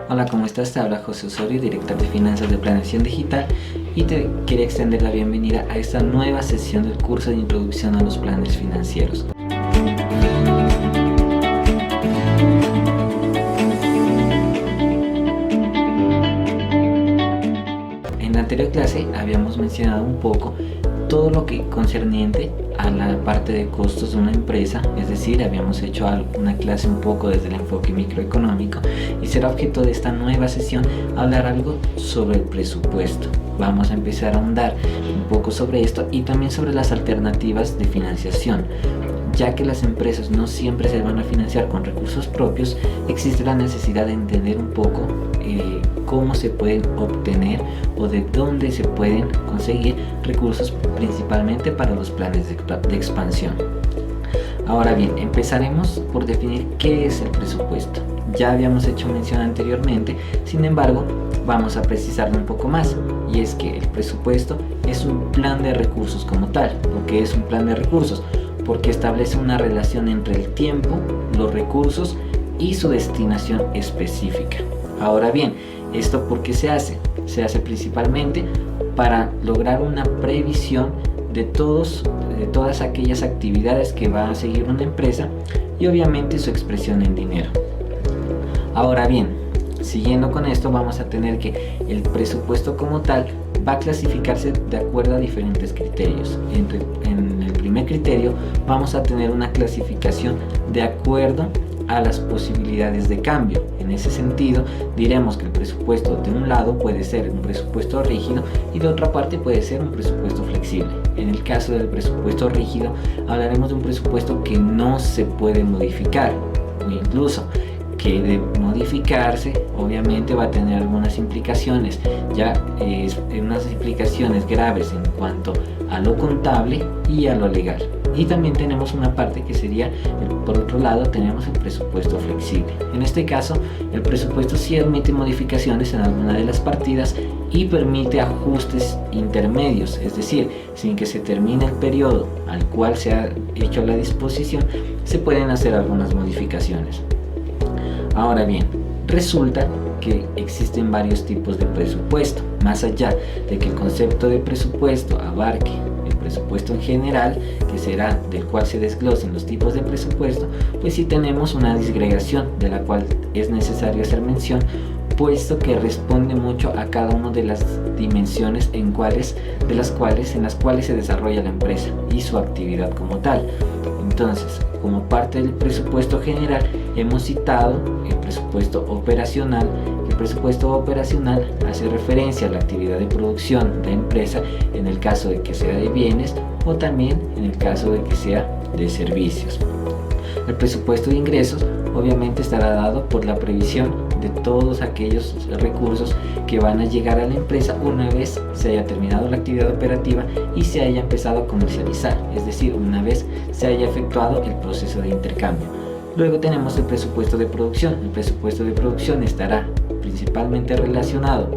Hola, ¿cómo estás? Te habla José Osorio, director de Finanzas de Planeación Digital, y te quería extender la bienvenida a esta nueva sesión del curso de Introducción a los Planes Financieros. En la anterior clase habíamos mencionado un poco todo lo que concerniente a la parte de costos de una empresa, es decir, habíamos hecho una clase un poco desde el enfoque microeconómico, y será objeto de esta nueva sesión hablar algo sobre el presupuesto. Vamos a empezar a ahondar un poco sobre esto y también sobre las alternativas de financiación. Ya que las empresas no siempre se van a financiar con recursos propios, existe la necesidad de entender un poco cómo se pueden obtener o de dónde se pueden conseguir recursos, principalmente para los planes de expansión. Ahora bien, empezaremos por definir qué es el presupuesto. Ya habíamos hecho mención anteriormente, sin embargo, vamos a precisarlo un poco más, y es que el presupuesto es un plan de recursos como tal. ¿Por qué es un plan de recursos? Porque establece una relación entre el tiempo, los recursos y su destinación específica. Ahora bien, ¿esto por qué se hace? Se hace principalmente para lograr una previsión de todas aquellas actividades que va a seguir una empresa y obviamente su expresión en dinero. Ahora bien, siguiendo con esto, vamos a tener que el presupuesto como tal va a clasificarse de acuerdo a diferentes criterios. En el primer criterio vamos a tener una clasificación de acuerdo a las posibilidades de cambio. En ese sentido, diremos que el presupuesto de un lado puede ser un presupuesto rígido y de otra parte puede ser un presupuesto flexible. En el caso del presupuesto rígido, hablaremos de un presupuesto que no se puede modificar, o incluso que de modificarse obviamente va a tener algunas implicaciones, unas implicaciones graves en cuanto a lo contable y a lo legal. Y también tenemos una parte que sería, por otro lado, tenemos el presupuesto flexible. En este caso, el presupuesto sí admite modificaciones en alguna de las partidas y permite ajustes intermedios, es decir, sin que se termine el periodo al cual se ha hecho la disposición, se pueden hacer algunas modificaciones. Ahora bien, resulta que existen varios tipos de presupuesto. Más allá de que el concepto de presupuesto abarque el presupuesto en general, que será del cual se desglosen los tipos de presupuesto, pues sí tenemos una disgregación de la cual es necesario hacer mención, puesto que responde mucho a cada una de las dimensiones en las cuales se desarrolla la empresa y su actividad como tal. Entonces, como parte del presupuesto general, hemos citado el presupuesto operacional. El presupuesto operacional hace referencia a la actividad de producción de la empresa en el caso de que sea de bienes o también en el caso de que sea de servicios. El presupuesto de ingresos obviamente estará dado por la previsión de todos aquellos recursos que van a llegar a la empresa una vez se haya terminado la actividad operativa y se haya empezado a comercializar, es decir, una vez se haya efectuado el proceso de intercambio. Luego tenemos el presupuesto de producción. El presupuesto de producción estará principalmente relacionado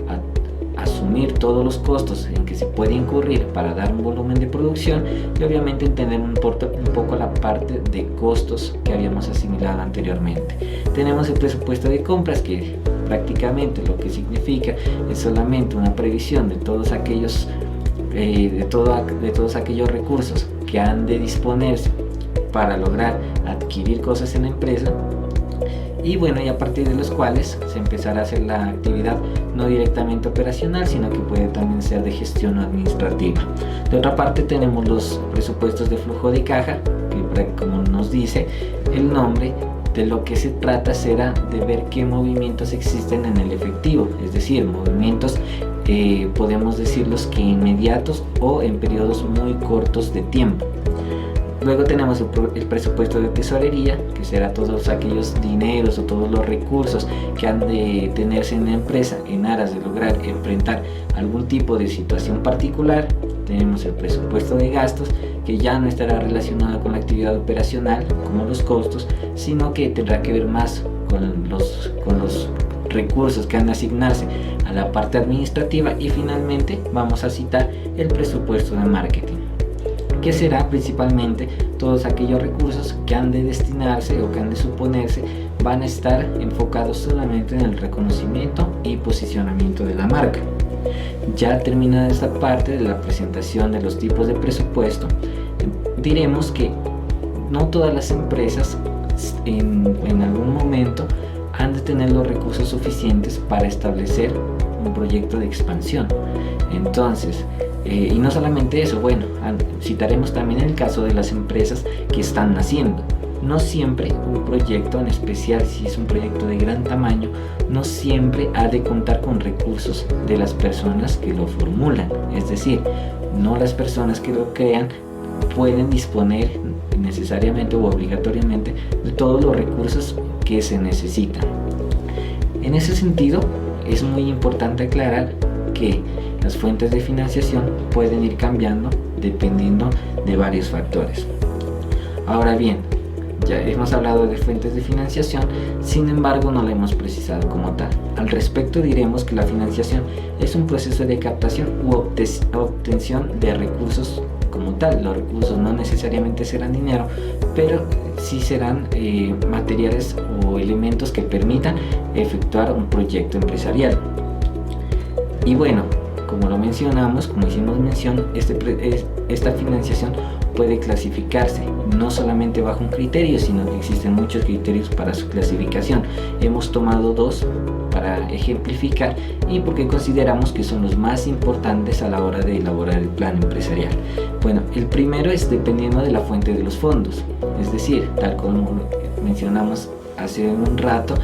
a asumir todos los costos en que se puede incurrir para dar un volumen de producción y obviamente entender un poco la parte de costos que habíamos asimilado anteriormente. Tenemos el presupuesto de compras, que prácticamente lo que significa es solamente una previsión de todos aquellos recursos que han de disponerse para lograr adquirir cosas en la empresa, y bueno, y a partir de los cuales se empezará a hacer la actividad no directamente operacional, sino que puede también ser de gestión administrativa. De otra parte tenemos los presupuestos de flujo de caja, que como nos dice el nombre, de lo que se trata será de ver qué movimientos existen en el efectivo, es decir, movimientos podemos decirlos que inmediatos o en periodos muy cortos de tiempo. Luego tenemos el presupuesto de tesorería, que será todos aquellos dineros o todos los recursos que han de tenerse en la empresa en aras de lograr enfrentar algún tipo de situación particular. Tenemos el presupuesto de gastos, que ya no estará relacionado con la actividad operacional como los costos, sino que tendrá que ver más con los recursos que han de asignarse a la parte administrativa. Y finalmente vamos a citar el presupuesto de marketing, que será principalmente todos aquellos recursos que han de destinarse o que han de suponerse van a estar enfocados solamente en el reconocimiento y posicionamiento de la marca. Ya terminada esta parte de la presentación de los tipos de presupuesto, diremos que no todas las empresas en algún momento han de tener los recursos suficientes para establecer un proyecto de expansión. Entonces, y no solamente eso, bueno, citaremos también el caso de las empresas que están naciendo. No siempre un proyecto, en especial si es un proyecto de gran tamaño, no siempre ha de contar con recursos de las personas que lo formulan. Es decir, no las personas que lo crean pueden disponer necesariamente o obligatoriamente de todos los recursos que se necesitan. En ese sentido, es muy importante aclarar que las fuentes de financiación pueden ir cambiando dependiendo de varios factores. Ahora bien, ya hemos hablado de fuentes de financiación, sin embargo no la hemos precisado como tal. Al respecto diremos que la financiación es un proceso de captación u obtención de recursos como tal. Los recursos no necesariamente serán dinero, pero sí serán materiales o elementos que permitan efectuar un proyecto empresarial. Y bueno, como lo mencionamos, como hicimos mención, esta financiación puede clasificarse no solamente bajo un criterio, sino que existen muchos criterios para su clasificación. Hemos tomado dos para ejemplificar y porque consideramos que son los más importantes a la hora de elaborar el plan empresarial. Bueno, el primero es dependiendo de la fuente de los fondos, es decir, tal como mencionamos hace un rato,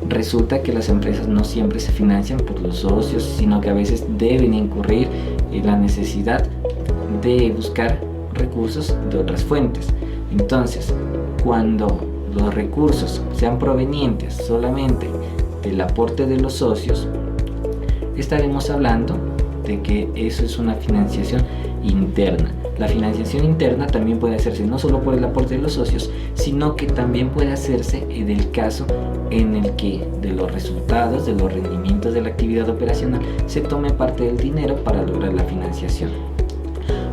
resulta que las empresas no siempre se financian por los socios, sino que a veces deben incurrir en la necesidad de buscar recursos de otras fuentes. Entonces, cuando los recursos sean provenientes solamente del aporte de los socios, estaremos hablando de que eso es una financiación interna. La financiación interna también puede hacerse no solo por el aporte de los socios, sino que también puede hacerse en el caso en el que de los resultados, de los rendimientos de la actividad operacional, se tome parte del dinero para lograr la financiación.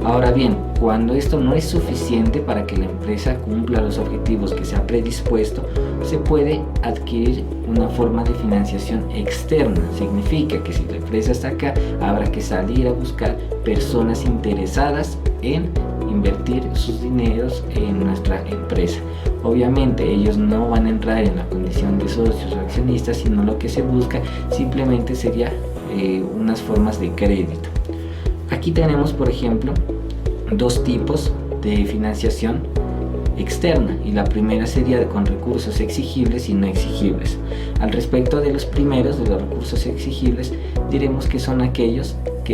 Ahora bien, cuando esto no es suficiente para que la empresa cumpla los objetivos que se ha predispuesto, se puede adquirir una forma de financiación externa. Significa que si la empresa está acá, habrá que salir a buscar personas interesadas en invertir sus dineros en nuestra empresa. Obviamente ellos no van a entrar en la condición de socios o accionistas, sino lo que se busca simplemente sería unas formas de crédito. Aquí tenemos, por ejemplo, dos tipos de financiación externa, y la primera sería con recursos exigibles y no exigibles. Al respecto de los primeros, de los recursos exigibles, diremos que son aquellos que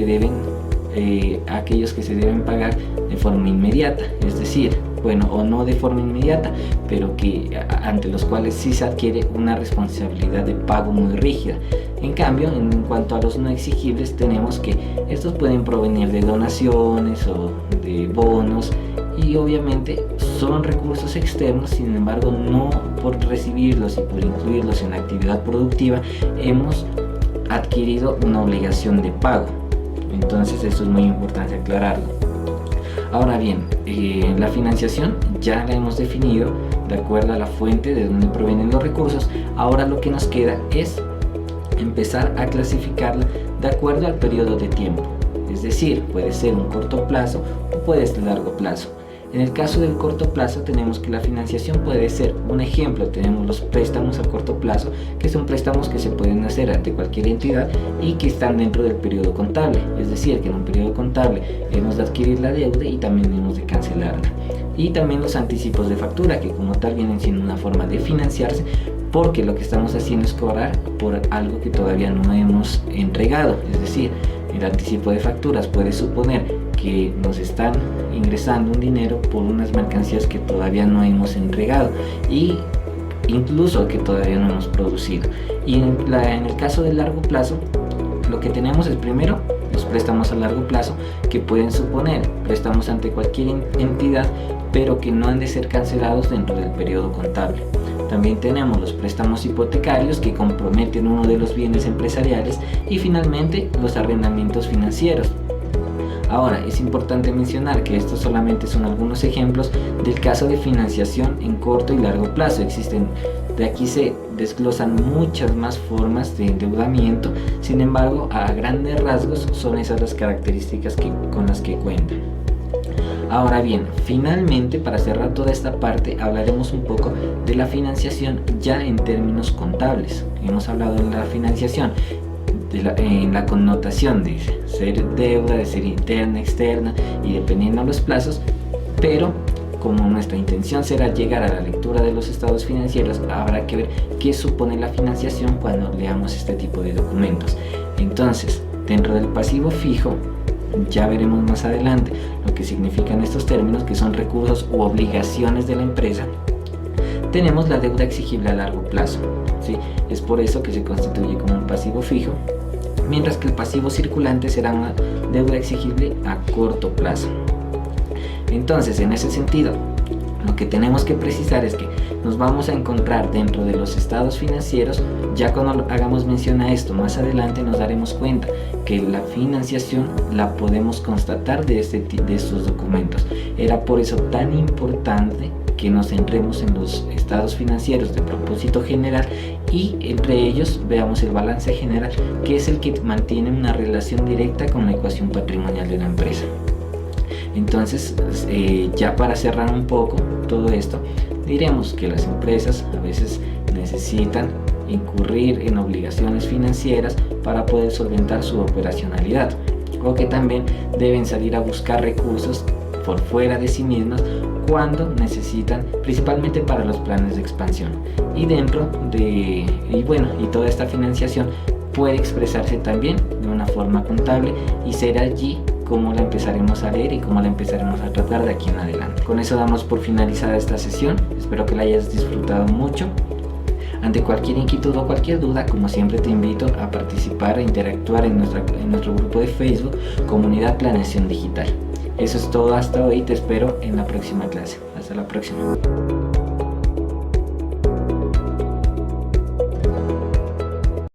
se deben pagar de forma inmediata, es decir, bueno, o no de forma inmediata, pero que ante los cuales sí se adquiere una responsabilidad de pago muy rígida. En cambio, en cuanto a los no exigibles, tenemos que estos pueden provenir de donaciones o de bonos, y obviamente son recursos externos. Sin embargo, no por recibirlos y por incluirlos en la actividad productiva hemos adquirido una obligación de pago. Entonces esto es muy importante aclararlo. Ahora bien, la financiación ya la hemos definido de acuerdo a la fuente de donde provienen los recursos. Ahora lo que nos queda es empezar a clasificarla de acuerdo al periodo de tiempo. Es decir, puede ser un corto plazo o puede ser largo plazo. En el caso del corto plazo tenemos que la financiación puede ser, un ejemplo, tenemos los préstamos a corto plazo, que son préstamos que se pueden hacer ante cualquier entidad y que están dentro del periodo contable. Es decir, que en un periodo contable hemos de adquirir la deuda y también hemos de cancelarla. Y también los anticipos de factura, que como tal vienen siendo una forma de financiarse, porque lo que estamos haciendo es cobrar por algo que todavía no hemos entregado. Es decir, el anticipo de facturas puede suponer que nos están ingresando un dinero por unas mercancías que todavía no hemos entregado y incluso que todavía no hemos producido. Y en el caso del largo plazo, lo que tenemos es primero los préstamos a largo plazo, que pueden suponer préstamos ante cualquier entidad, pero que no han de ser cancelados dentro del periodo contable. También tenemos los préstamos hipotecarios, que comprometen uno de los bienes empresariales, y finalmente los arrendamientos financieros. Ahora, es importante mencionar que estos solamente son algunos ejemplos del caso de financiación en corto y largo plazo. Existen De aquí se desglosan muchas más formas de endeudamiento, sin embargo, a grandes rasgos son esas las características con las que cuenta. Ahora bien, finalmente, para cerrar toda esta parte, hablaremos un poco de la financiación ya en términos contables. Hemos hablado de la financiación en la connotación de ser deuda, de ser interna, externa y dependiendo de los plazos, pero como nuestra intención será llegar a la lectura de los estados financieros, habrá que ver qué supone la financiación cuando leamos este tipo de documentos. Entonces, dentro del pasivo fijo, ya veremos más adelante lo que significan estos términos, que son recursos u obligaciones de la empresa. Tenemos la deuda exigible a largo plazo, ¿sí? Es por eso que se constituye como un pasivo fijo, mientras que el pasivo circulante será una deuda exigible a corto plazo. Entonces, en ese sentido, lo que tenemos que precisar es que nos vamos a encontrar dentro de los estados financieros. Ya cuando hagamos mención a esto más adelante nos daremos cuenta que la financiación la podemos constatar de estos documentos. Era por eso tan importante que nos centremos en los estados financieros de propósito general y entre ellos veamos el balance general, que es el que mantiene una relación directa con la ecuación patrimonial de la empresa. Entonces, ya para cerrar un poco todo esto, diremos que las empresas a veces necesitan incurrir en obligaciones financieras para poder solventar su operacionalidad, o que también deben salir a buscar recursos por fuera de sí mismas cuando necesitan, principalmente para los planes de expansión. Y toda esta financiación puede expresarse también de una forma contable y será allí cómo la empezaremos a leer y cómo la empezaremos a tratar de aquí en adelante. Con eso damos por finalizada esta sesión. Espero que la hayas disfrutado mucho. Ante cualquier inquietud o cualquier duda, como siempre te invito a participar e interactuar en nuestro grupo de Facebook, Comunidad Planeación Digital. Eso es todo hasta hoy, te espero en la próxima clase. Hasta la próxima.